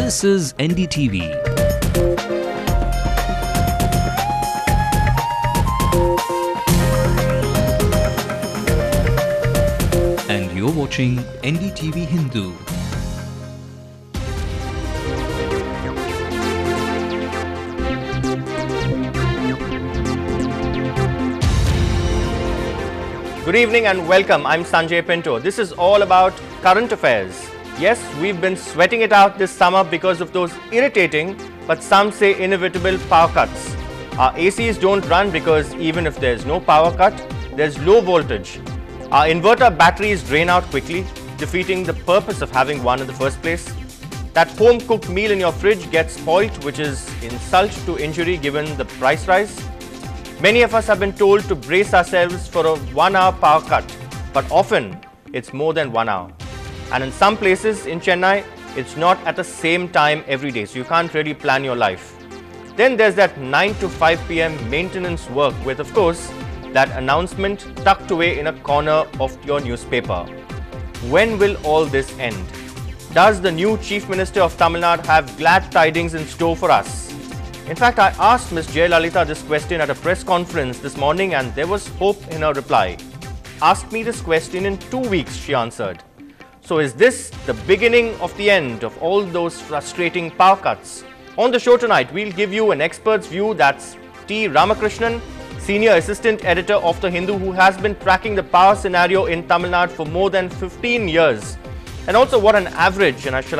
This is NDTV. And you're watching Ndtv-Hindu. Good evening and welcome. I'm Sanjay Pinto. This is all about current affairs. Yes, we've been sweating it out this summer because of those irritating, but some say inevitable power cuts. Our ACs don't run because even if there's no power cut, there's low voltage. Our inverter batteries drain out quickly, defeating the purpose of having one in the first place. That home-cooked meal in your fridge gets spoilt, which is insult to injury given the price rise. Many of us have been told to brace ourselves for a 1-hour power cut, but often it's more than 1 hour. And in some places in Chennai, it's not at the same time every day, so you can't really plan your life. Then there's that 9 to 5 p.m. maintenance work with, of course, that announcement tucked away in a corner of your newspaper. When will all this end? Does the new Chief Minister of Tamil Nadu have glad tidings in store for us? In fact, I asked Ms. Jayalalitha this question at a press conference this morning and there was hope in her reply. Ask me this question in 2 weeks, she answered. So is this the beginning of the end of all those frustrating power cuts? On the show tonight, we'll give you an expert's view. That's T. Ramakrishnan, Senior Assistant Editor of The Hindu, who has been tracking the power scenario in Tamil Nadu for more than 15 years. And also what an average, and shall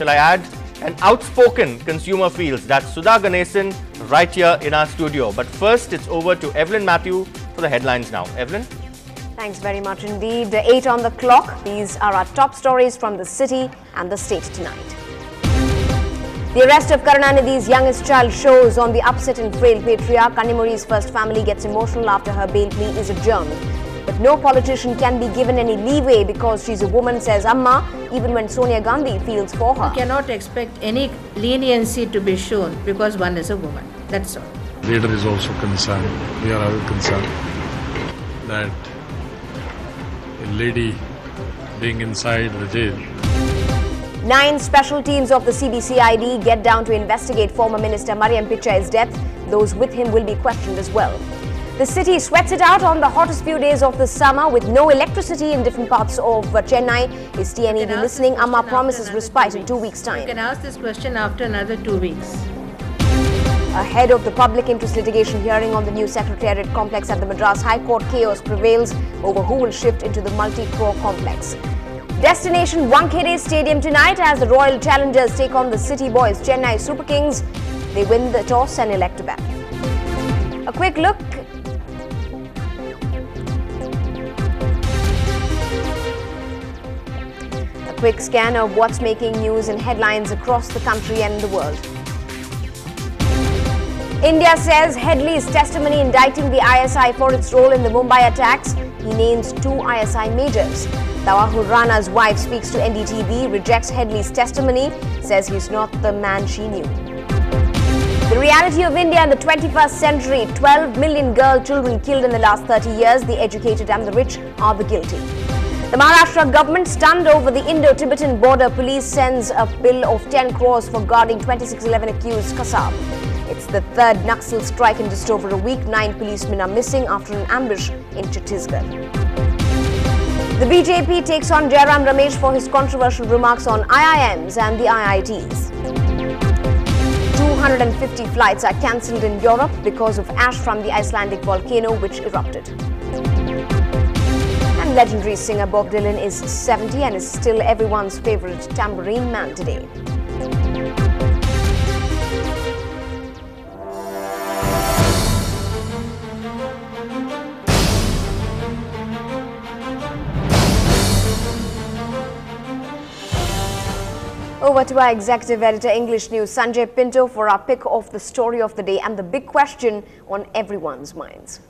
I add, an outspoken consumer feels. That's Sudha Ganesan right here in our studio. But first, it's over to Evelyn Matthew for the headlines now. Evelyn? Thanks very much indeed. 8 on the clock. These are our top stories from the city and the state tonight. The arrest of Karunanidhi's youngest child shows on the upset and frail patriarch. Kanimuri's first family gets emotional after her bail plea is adjourned. But no politician can be given any leeway because she's a woman, says Amma, even when Sonia Gandhi feels for her. You cannot expect any leniency to be shown because one is a woman. That's all. Leader is also concerned. We are all concerned that a lady being inside the jail. 9 special teams of the CBCID get down to investigate former Minister Mariam Pichai's death. Those with him will be questioned as well. The city sweats it out on the hottest few days of the summer with no electricity in different parts of Chennai. Is TNED listening? Amma promises respite in 2 weeks' time. You can ask this question after another 2 weeks. Ahead of the public interest litigation hearing on the new Secretariat complex at the Madras High Court, chaos prevails over who will shift into the multi-crore complex. Destination Wankhede Stadium tonight as the Royal Challengers take on the City Boys Chennai Super Kings. They win the toss and elect to bat. A quick look. A quick scan of what's making news and headlines across the country and the world. India says Headley's testimony indicting the ISI for its role in the Mumbai attacks. He names 2 ISI majors. Tawahur Rana's wife speaks to NDTV, rejects Headley's testimony, says he's not the man she knew. The reality of India in the 21st century, 12 million girl children killed in the last 30 years. The educated and the rich are the guilty. The Maharashtra government stunned over the Indo-Tibetan border. Police sends a bill of 10 crores for guarding 2611 accused Kasab. It's the 3rd Naxal strike in just over a week. 9 policemen are missing after an ambush in Chhattisgarh. The BJP takes on Jairam Ramesh for his controversial remarks on IIMs and the IITs. 250 flights are cancelled in Europe because of ash from the Icelandic volcano which erupted. And legendary singer Bob Dylan is 70 and is still everyone's favourite tambourine man today. Over to our Executive Editor, English News, Sanjay Pinto, for our pick of the story of the day and the big question on everyone's minds.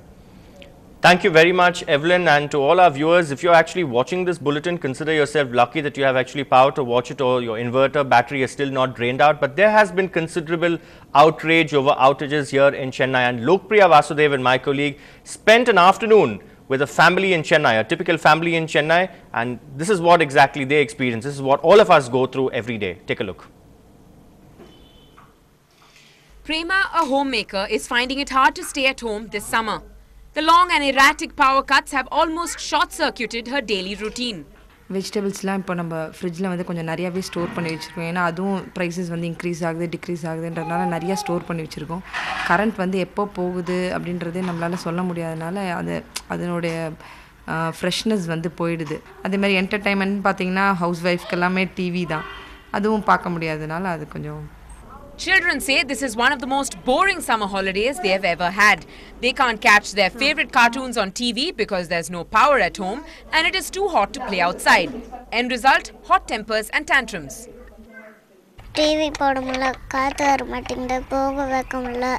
Thank you very much, Evelyn, and to all our viewers. If you're actually watching this bulletin, consider yourself lucky that you have actually power to watch it, or your inverter battery is still not drained out. But there has been considerable outrage over outages here in Chennai, and Lokpriya Vasudev and my colleague spent an afternoon with a family in Chennai, a typical family in Chennai, and this is what exactly they experience. This is what all of us go through every day. Take a look. Prema, a homemaker, is finding it hard to stay at home this summer. The long and erratic power cuts have almost short-circuited her daily routine. வெஜிடபிள்ஸ்லாம் இப்போ நம்ம ஃப்ரிட்ஜில் வந்து கொஞ்சம் நிறையாவே store பண்ணி வச்சுருக்கோம். ஏன்னா அதுவும் ப்ரைஸஸ் வந்து இன்க்ரீஸ் ஆகுது டிக்ரீஸ் ஆகுதுன்றதுனால நிறையா ஸ்டோர் பண்ணி வச்சுருக்கோம். கரண்ட் வந்து எப்போ போகுது அப்படின்றதே நம்மளால் சொல்ல முடியாதனால அதனுடைய ஃப்ரெஷ்னஸ் வந்து போயிடுது. அதேமாதிரி என்டர்டைன்மெண்ட் பார்த்திங்கன்னா ஹவுஸ் ஒய்ஃப்க்கு எல்லாமே டிவி தான், அதுவும் பார்க்க முடியாதனால அது கொஞ்சம். Children say this is one of the most boring summer holidays they have ever had. They can't catch their favorite cartoons on TV because there's no power at home and it is too hot to play outside. End result, hot tempers and tantrums. TV போடும்ல காத்து வர மாட்டேங்குது போக வைக்கமுல்ல.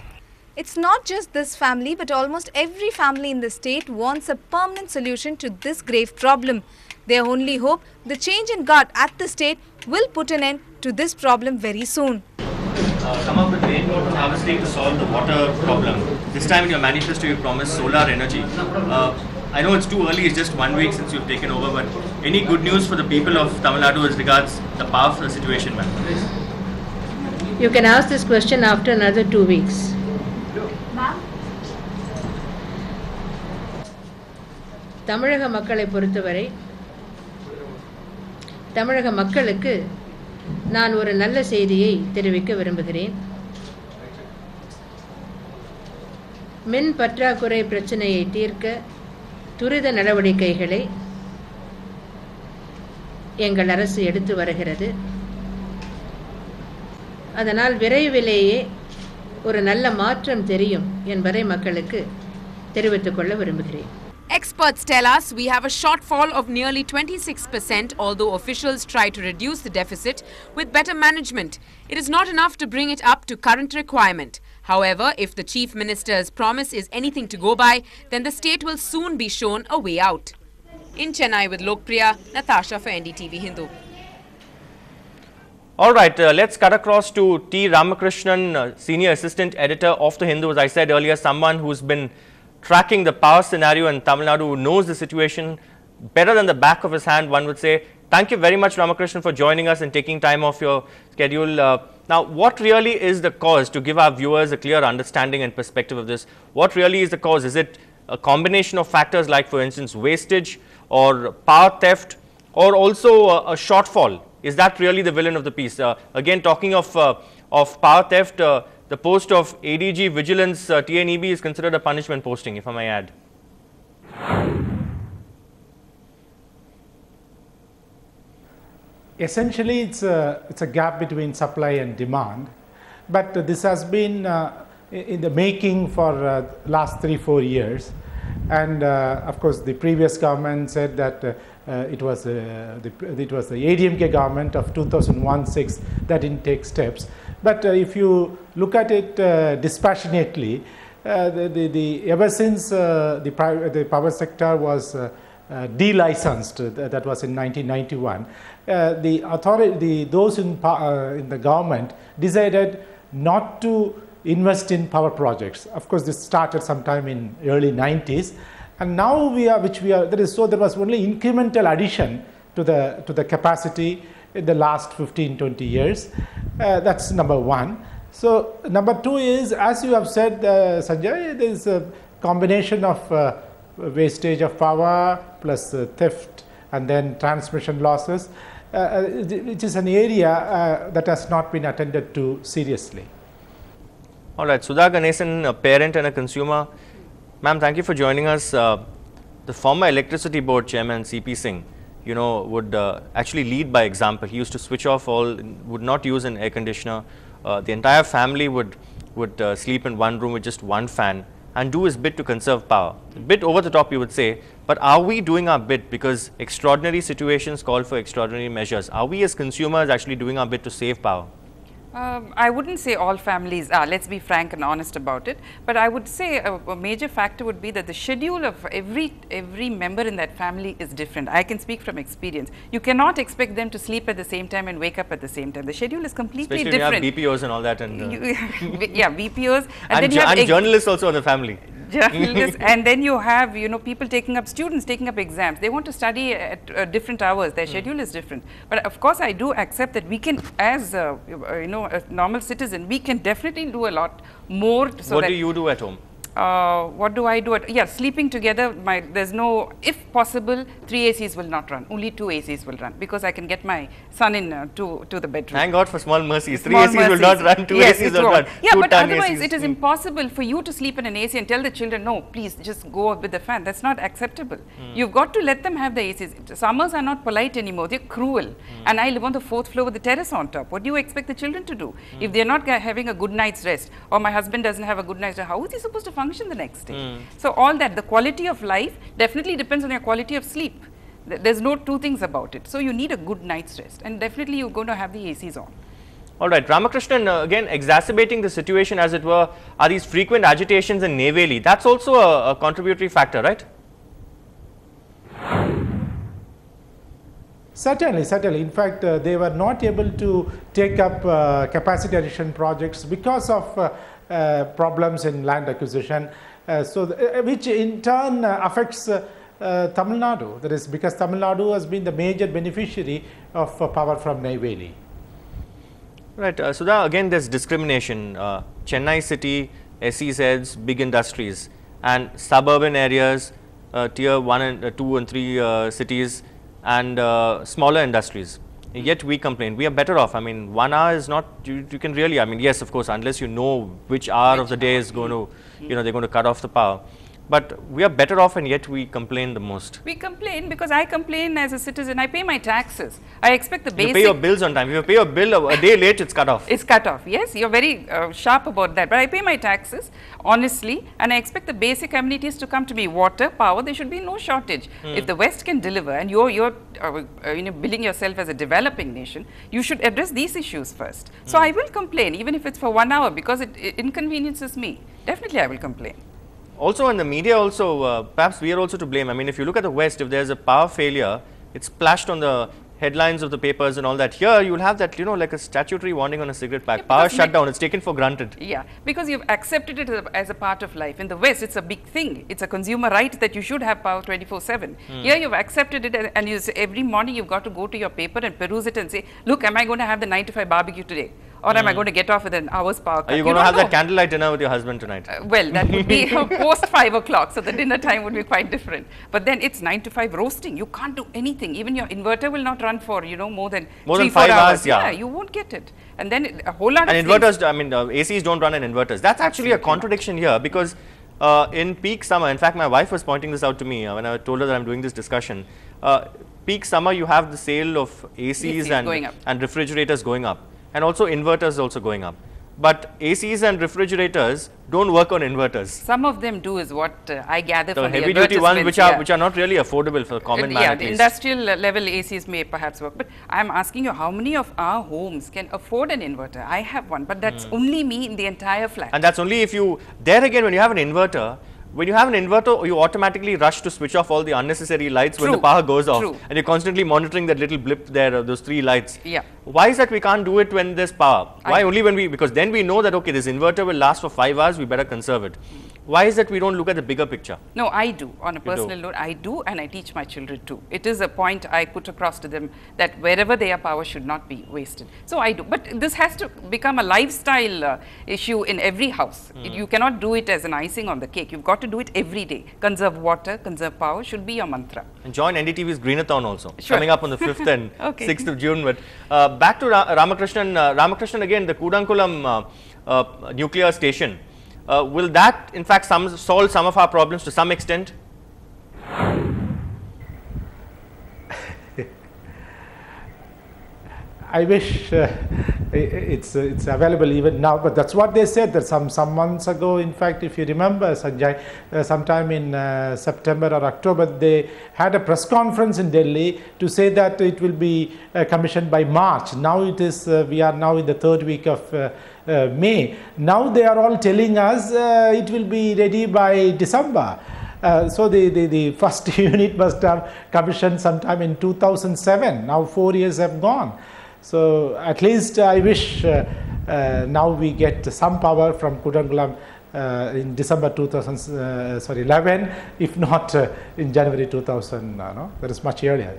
It's not just this family but almost every family in the state wants a permanent solution to this grave problem. Their only hope, the change in guard at the state will put an end to this problem very soon. Come up with rainwater harvesting to solve the water problem. This time in your manifesto you promised solar energy. I know it's too early, it's just 1 week since you've taken over, but any good news for the people of Tamil Nadu as regards the power situation, ma'am? You can ask this question after another 2 weeks. தமிழக மக்களை பொறுத்தவரை தமிழக மக்களுக்கு நான் ஒரு நல்ல செய்தியை தெரிவிக்க விரும்புகிறேன். மின் பற்றாக்குறை பிரச்சனையை தீர்க்க துரித நடவடிக்கைகளை எங்கள் அரசு எடுத்து வருகிறது. அதனால் விரைவிலேயே ஒரு நல்ல மாற்றம் தெரியும் என்பதை மக்களுக்கு தெரிவித்துக் கொள்ள விரும்புகிறேன். Experts tell us we have a shortfall of nearly 26%, although officials try to reduce the deficit with better management. It is not enough to bring it up to current requirement. However, if the Chief Minister's promise is anything to go by, then the state will soon be shown a way out. In Chennai with Lokpriya, Natasha for NDTV-Hindu. All right, let's cut across to T. Ramakrishnan, Senior Assistant Editor of the Hindu. As I said earlier, someone who's been tracking the power scenario in Tamil Nadu, who knows the situation better than the back of his hand, one would say. Thank you very much, Ramakrishnan, for joining us and taking time off your schedule. Now, what really is the cause, to give our viewers a clear understanding and perspective of this? What really is the cause? Is it a combination of factors like, for instance, wastage or power theft, or also a shortfall? Is that really the villain of the piece? Again, talking of power theft, the post of ADG Vigilance TNEB is considered a punishment posting, if I may add. Essentially, it's a gap between supply and demand, but this has been in the making for last 3-4 years, and of course the previous government said that it was the ADMK government of 2001-06 that didn't take steps. But if you look at it dispassionately, ever since the power sector was delicensed, that was in 1991, those in the government decided not to invest in power projects. Of course, this started sometime in early 90s, and now there was only incremental addition to the capacity in the last 15-20 years. That's number one. So number two is, as you have said, Sanjay, there is a combination of wastage of power plus theft and then transmission losses, which is an area that has not been attended to seriously. All right, Sudha Ganesan, a parent and a consumer. Ma'am, thank you for joining us. The former Electricity Board Chairman, C.P. Singh, would actually lead by example. He used to switch off would not use an air conditioner. The entire family would sleep in one room with just one fan and do his bit to conserve power. A bit over the top, you would say, but are we doing our bit? Because extraordinary situations call for extraordinary measures. Are we as consumers actually doing our bit to save power? I wouldn't say all families are, let's be frank and honest about it, but I would say a major factor would be that the schedule of every member in that family is different. I can speak from experience. You cannot expect them to sleep at the same time and wake up at the same time. The schedule is completely different. Especially you have BPOs and all that. And yeah, BPOs. And then you have journalists also in the family. Journalists, and then you have, people taking up, students taking up exams. They want to study at different hours. Their schedule is different. But of course, I do accept that we can, as a normal citizen, we can definitely do a lot more. So what do you do at home? What do I do? Sleeping together, there's no, if possible, 3 ACs will not run. Only 2 ACs will run because I can get my son in to the bedroom. Thank God for small mercies. 3 ACs will not run, 2 ACs will run. Yeah, but otherwise it is impossible for you to sleep in an AC and tell the children, no, please just go with the fan. That's not acceptable. You've got to let them have the ACs. Summers are not polite anymore. They're cruel. And I live on the 4th floor with the terrace on top. What do you expect the children to do? If they're not having a good night's rest, or my husband doesn't have a good night's rest, how is he supposed to function the next day? So all that, the quality of life definitely depends on your quality of sleep. There's no two things about it. So you need a good night's rest, and definitely you're going to have the ACs on. All right, Ramakrishnan, again exacerbating the situation as it were are these frequent agitations in Neyveli. That's also a contributory factor, right? Certainly, certainly. In fact, they were not able to take up capacity addition projects because of problems in land acquisition, which in turn affects Tamil Nadu. That is because Tamil Nadu has been the major beneficiary of power from Neyveli. Right. Sudha, again there's discrimination. Chennai city, SEZs, big industries, and suburban areas, tier 1 and 2 and 3 cities, and smaller industries. Yet we complain. We are better off. I mean, 1 hour is not, you can really, I mean, yes, of course, unless you know which hour of the day is going to, they're going to cut off the power. But we are better off, and yet we complain the most. We complain because I complain as a citizen. I pay my taxes. I expect the basic. You pay your bills on time. If you pay your bill a day late, it's cut off. It's cut off. Yes, you're very sharp about that. But I pay my taxes honestly, and I expect the basic amenities to come to me. Water, power. There should be no shortage. If the West can deliver, and you're billing yourself as a developing nation, you should address these issues first. So I will complain, even if it's for 1 hour, because it inconveniences me. Definitely, I will complain. Also, in the media also, perhaps we are also to blame. I mean, if you look at the West, if there's a power failure, it's splashed on the headlines of the papers and all that. Here, you'll have that, like a statutory warning on a cigarette pack. Yeah, power shutdown, it's taken for granted. Yeah, because you've accepted it as a part of life. In the West, it's a big thing. It's a consumer right that you should have power 24/7. Here, you've accepted it, and every morning you've got to go to your paper and peruse it and say, look, am I going to have the 9 to 5 barbecue today? Or am I going to get off with an hour's power cut? Are you going to have that candlelight dinner with your husband tonight? Well, that would be post 5 o'clock, so the dinner time would be quite different. But then it's 9 to 5 roasting. You can't do anything. Even your inverter will not run for, more than 3-4 5 hours. Yeah, you won't get it. And then a whole lot of inverters, I mean, ACs don't run in inverters. That's actually a contradiction here, because in peak summer, in fact, my wife was pointing this out to me when I told her that I'm doing this discussion. Peak summer, you have the sale of ACs and refrigerators going up. And also inverters also going up. But ACs and refrigerators don't work on inverters. Some of them do, is what I gather from the heavy duty ones, which are not really affordable for common man. Yeah, the industrial level ACs may perhaps work. But I am asking you, how many of our homes can afford an inverter? I have one, but that's only me in the entire flat. And that's only if you, there again, when you have an inverter, you automatically rush to switch off all the unnecessary lights when the power goes off. And you're constantly monitoring that little blip there, those 3 lights. Yeah. Why is that we can't do it when there's power? Why only when because then we know that, okay, this inverter will last for 5 hours, we better conserve it. Why is that we don't look at the bigger picture? No, I do. On a personal note, I do, and I teach my children too. It is a point I put across to them that wherever their power should not be wasted. So I do. But this has to become a lifestyle issue in every house. You cannot do it as an icing on the cake. You've got to do it every day. Conserve water, conserve power should be your mantra. And join NDTV's Greenathon also, coming up on the 5th and 6th of June. But back to Ramakrishnan. Ramakrishnan, again, the Kudankulam nuclear station. Will that, in fact, solve some of our problems to some extent? I wish it's available even now, but that's what they said, that some months ago. In fact, if you remember, Sanjay, sometime in September or October, they had a press conference in Delhi to say that it will be commissioned by March. Now it is, we are now in the 3rd week of May. Now they are all telling us it will be ready by December. So the first unit must have commissioned sometime in 2007. Now 4 years have gone. So at least I wish now we get some power from Kudankulam in December 2011, if not in January 2000. No, that is much earlier.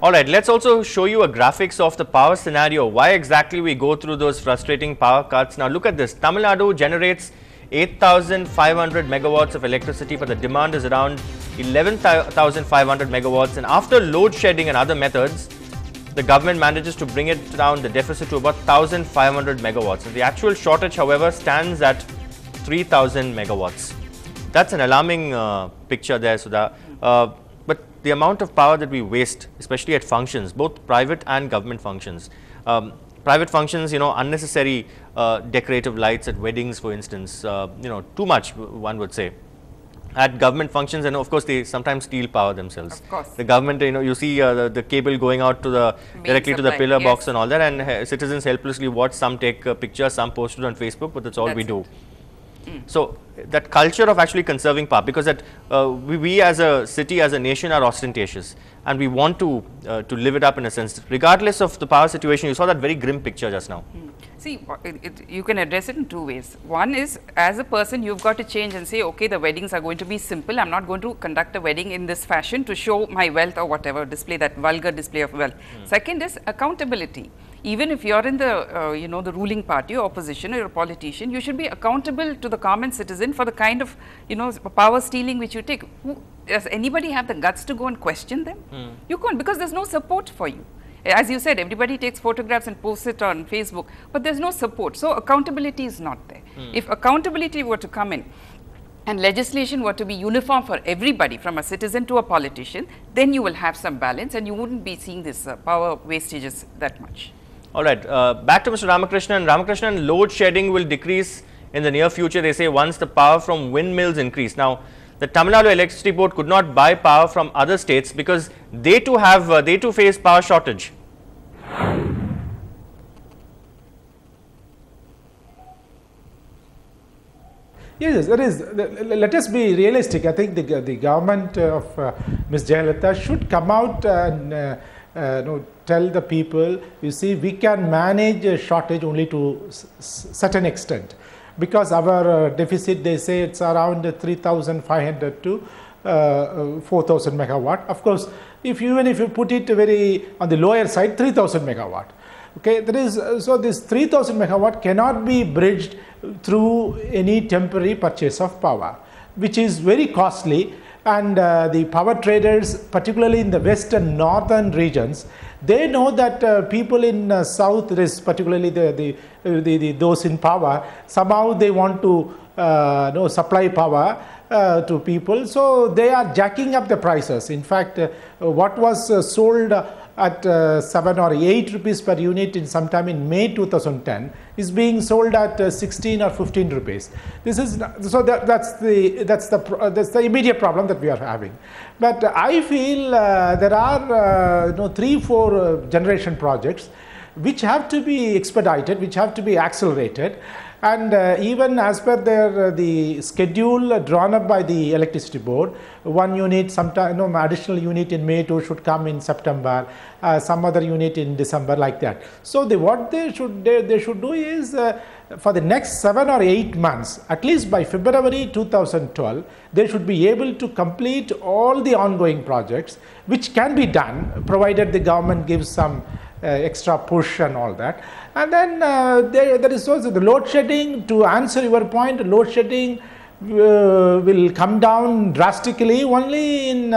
All right, let's also show you a graphics of the power scenario. Why exactly we go through those frustrating power cuts? Now look at this. Tamil Nadu generates 8,500 megawatts of electricity, but the demand is around 11,500 megawatts. And after load shedding and other methods, the government manages to bring it down, the deficit, to about 1,500 megawatts. And the actual shortage, however, stands at 3,000 megawatts. That's an alarming picture there, Sudha. But the amount of power that we waste, especially at functions, both private and government functions. Private functions, unnecessary decorative lights at weddings, for instance, too much, one would say. At government functions, and of course they sometimes steal power themselves. Of course. The government, you see the cable going out to directly to the pillar box and all that, and citizens helplessly watch. Some take pictures, some post it on Facebook, but that's all we do. So that culture of actually conserving power, because that we as a city, as a nation, are ostentatious, and we want to live it up in a sense, regardless of the power situation. You saw that very grim picture just now. See, you can address it in two ways. One is, as a person, you've got to change and say, okay, the weddings are going to be simple. I'm not going to conduct a wedding in this fashion to show my wealth or whatever, display that vulgar display of wealth. Second is accountability. Even if you're in the the ruling party or opposition or you're a politician, you should be accountable to the common citizen for the kind of power stealing which you take. Does anybody have the guts to go and question them? You can't, because there's no support for you. As you said, everybody takes photographs and posts it on Facebook, but there's no support. So accountability is not there. If accountability were to come in and legislation were to be uniform for everybody, from a citizen to a politician, then you will have some balance and you wouldn't be seeing this power wastages that much. All right, back to Mr. Ramakrishnan. Ramakrishnan, load shedding will decrease in the near future, they say, once the power from windmills increase. Now, the Tamil Nadu Electricity Board could not buy power from other states because they too face power shortage. Yes, that is. Let us be realistic. I think the government of Ms. Jayalalitha should come out and tell the people, you see, we can manage a shortage only to certain extent, because our deficit, they say it's around 3,500 to 4,000 megawatt. Of course, even if you put it very on the lower side, 3,000 megawatt. Okay, there is so this 3,000 megawatt cannot be bridged through any temporary purchase of power, which is very costly. And the power traders, particularly in the western northern regions, they know that people in south, there is particularly those in power, somehow they want to supply power to people, so they are jacking up the prices. In fact, what was sold at 7 or 8 rupees per unit in sometime in May 2010 is being sold at 16 or 15 rupees. This is so that's the immediate problem that we are having. But I feel there are 3-4 generation projects which have to be expedited, which have to be accelerated. And even as per the schedule drawn up by the Electricity Board, one unit, sometime additional unit in May 2 should come in September, some other unit in December, like that. So what they should do is for the next 7 or 8 months, at least by February 2012, they should be able to complete all the ongoing projects, which can be done provided the government gives some extra push and all that. And then there is also the load shedding. To answer your point, load shedding will come down drastically only in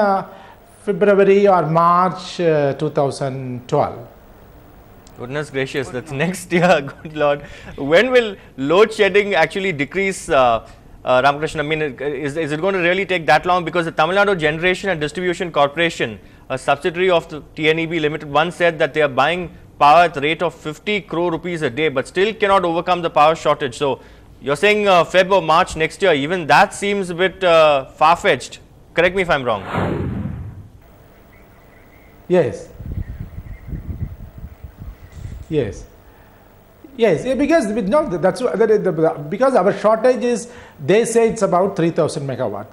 February or March 2012. Goodness gracious, that's next year, good Lord. When will load shedding actually decrease, Ramakrishnan? I mean, is it going to really take that long? Because the Tamil Nadu Generation and Distribution Corporation, a subsidiary of the TNEB Limited, once said that they are buying power at the rate of 50 crore rupees a day, but still cannot overcome the power shortage. So you're saying Feb or March next year, even that seems a bit far-fetched. Correct me if I'm wrong. Yes. Yes. Yes, because no, because our shortage is, they say it's about 3,000 megawatt.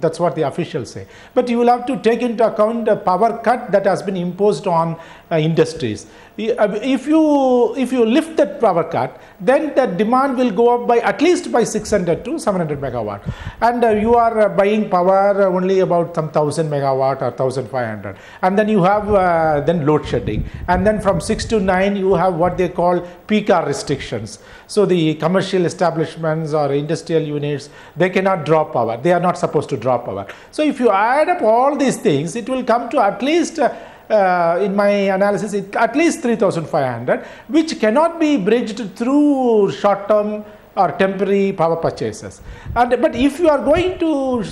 That's what the officials say. But you will have to take into account the power cut that has been imposed on industries. If you lift that power cut, then the demand will go up by at least by 600 to 700 megawatt, and you are buying power only about some 1,000 megawatt or 1,500, and then you have then load shedding, and then from 6 to 9 you have what they call peak hour restrictions. So the commercial establishments or industrial units, they cannot draw power. They are not supposed to draw power. So if you add up all these things, it will come to at least in my analysis, at least 3,500, which cannot be bridged through short-term or temporary power purchases. But if you are going to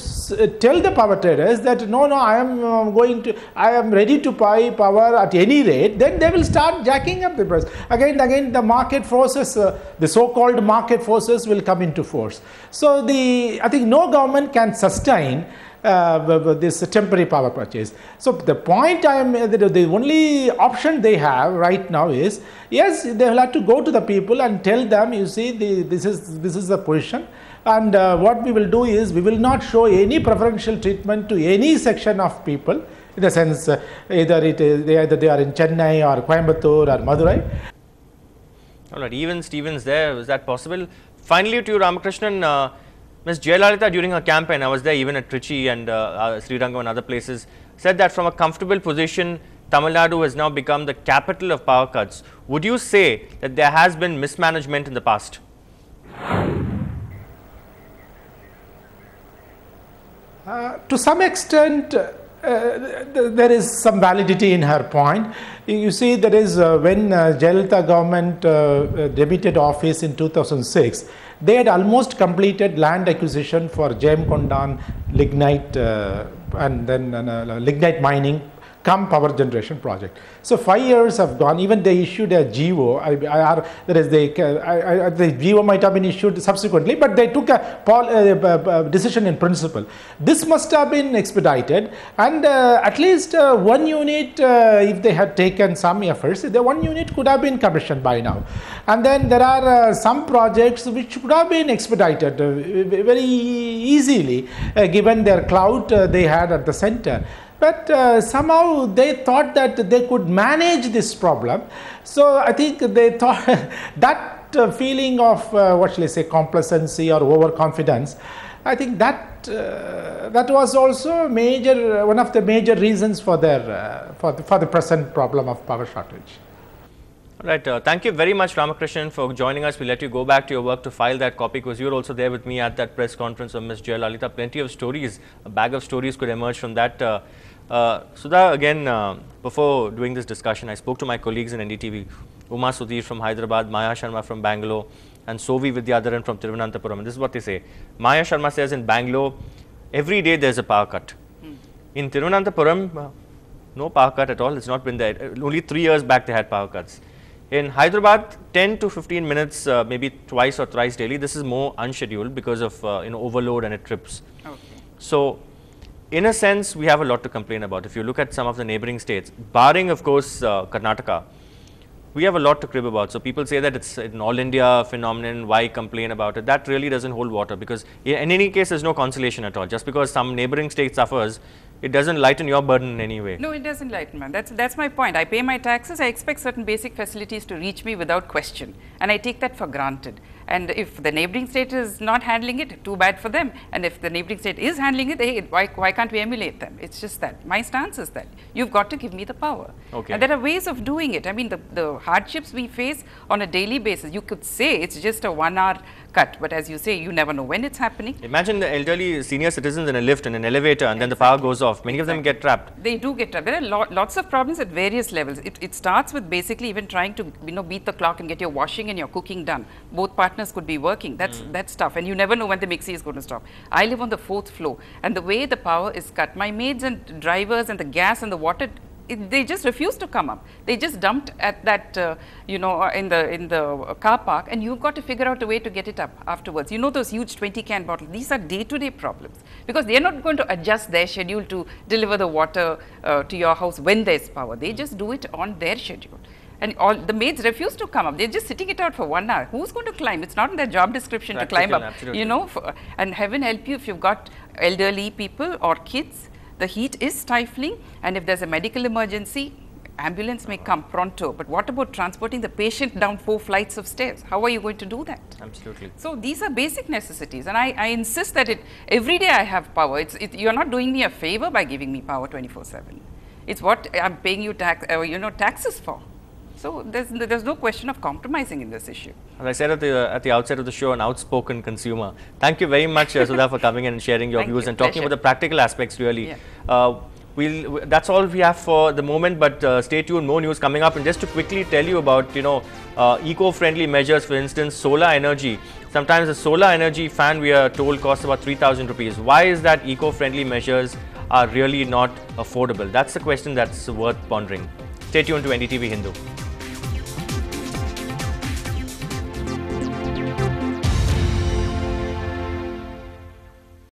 tell the power traders that no, I am ready to buy power at any rate, then they will start jacking up the price. Again, the market forces, the so-called market forces will come into force. So I think no government can sustain this temporary power purchase. So the point the only option they have right now is, yes, they will have to go to the people and tell them, you see, this is the position, and what we will do is, we will not show any preferential treatment to any section of people, in the sense either they are in Chennai or Coimbatore or Madurai. All right, even Stevens there, is that possible? Finally, to you, Ramakrishnan, Ms. Jayalalitha, during her campaign, I was there even at Trichy and Srirangam and other places, said that from a comfortable position, Tamil Nadu has now become the capital of power cuts. Would you say that there has been mismanagement in the past? To some extent, there is some validity in her point. You see, that is when Jayalalitha government debuted office in 2006, they had almost completed land acquisition for Jayamkondan lignite and then lignite mining cum power generation project. So 5 years have gone. Even they issued a GO. The GO might have been issued subsequently, but they took a decision in principle. This must have been expedited, and at least one unit, if they had taken some efforts, the one unit could have been commissioned by now. And then there are some projects which could have been expedited very easily, given their clout they had at the center. But somehow they thought that they could manage this problem. So I think they thought that feeling of, what shall I say, complacency or overconfidence, I think that was also one of the major reasons for the present problem of power shortage. Right. Thank you very much, Ramakrishnan, for joining us. We'll let you go back to your work to file that copy, because you were also there with me at that press conference of Ms. Jayalalitha. Plenty of stories, a bag of stories could emerge from that. Sudha, again, before doing this discussion, I spoke to my colleagues in NDTV, Uma Sudhir from Hyderabad, Maya Sharma from Bangalore, and Sovi Vidyadharan from Thiruvananthapuram. And this is what they say. Maya Sharma says in Bangalore, every day there's a power cut. In Thiruvananthapuram, no power cut at all. It's not been there. Only 3 years back they had power cuts. In Hyderabad, 10 to 15 minutes, maybe twice or thrice daily. This is more unscheduled because of overload and it trips. Okay. So, in a sense, we have a lot to complain about. If you look at some of the neighboring states, barring of course Karnataka, we have a lot to crib about. So people say that it's an all India phenomenon, why complain about it? That really doesn't hold water, because in any case there's no consolation at all. Just because some neighboring state suffers, it doesn't lighten your burden in any way. No, it doesn't lighten, man. That's my point. I pay my taxes, I expect certain basic facilities to reach me without question, and I take that for granted. And if the neighboring state is not handling it, too bad for them. And if the neighboring state is handling it, hey, why can't we emulate them? It's just that. My stance is that you've got to give me the power. Okay. And there are ways of doing it. I mean, the hardships we face on a daily basis, you could say it's just a 1 hour cut, but as you say, you never know when it's happening. Imagine the elderly senior citizens in a lift, in an elevator, and then the power goes off. Many of them get trapped. They do get trapped. There are lots of problems at various levels. It starts with basically even trying to beat the clock and get your washing and your cooking done. Both partners could be working. That's tough, and you never know when the mixie is going to stop. I live on the 4th floor, and the way the power is cut, my maids and drivers and the gas and the water, they just refuse to come up. They just dumped at that, in the car park, and you've got to figure out a way to get it up afterwards. You know those huge 20-can bottles. These are day-to-day problems, because they're not going to adjust their schedule to deliver the water to your house when there's power. They just do it on their schedule. And all the maids refuse to come up. They're just sitting it out for 1 hour. Who's going to climb? It's not in their job description to climb up. Absolutely. You know, and heaven help you if you've got elderly people or kids. The heat is stifling, and if there's a medical emergency, ambulance may come pronto. But what about transporting the patient down 4 flights of stairs? How are you going to do that? Absolutely. So these are basic necessities, and I insist that every day I have power. You're not doing me a favor by giving me power 24/7. It's what I'm paying you taxes for. So there's no question of compromising in this issue. As I said at the outset of the show, an outspoken consumer. Thank you very much, Sudha, for coming in and sharing your views and talking about the practical aspects, really. Yeah. That's all we have for the moment, but stay tuned, more news coming up. And just to quickly tell you about, eco-friendly measures, for instance, solar energy. Sometimes a solar energy fan, we are told, costs about 3,000 rupees. Why is that eco-friendly measures are really not affordable? That's the question that's worth pondering. Stay tuned to NDTV Hindu.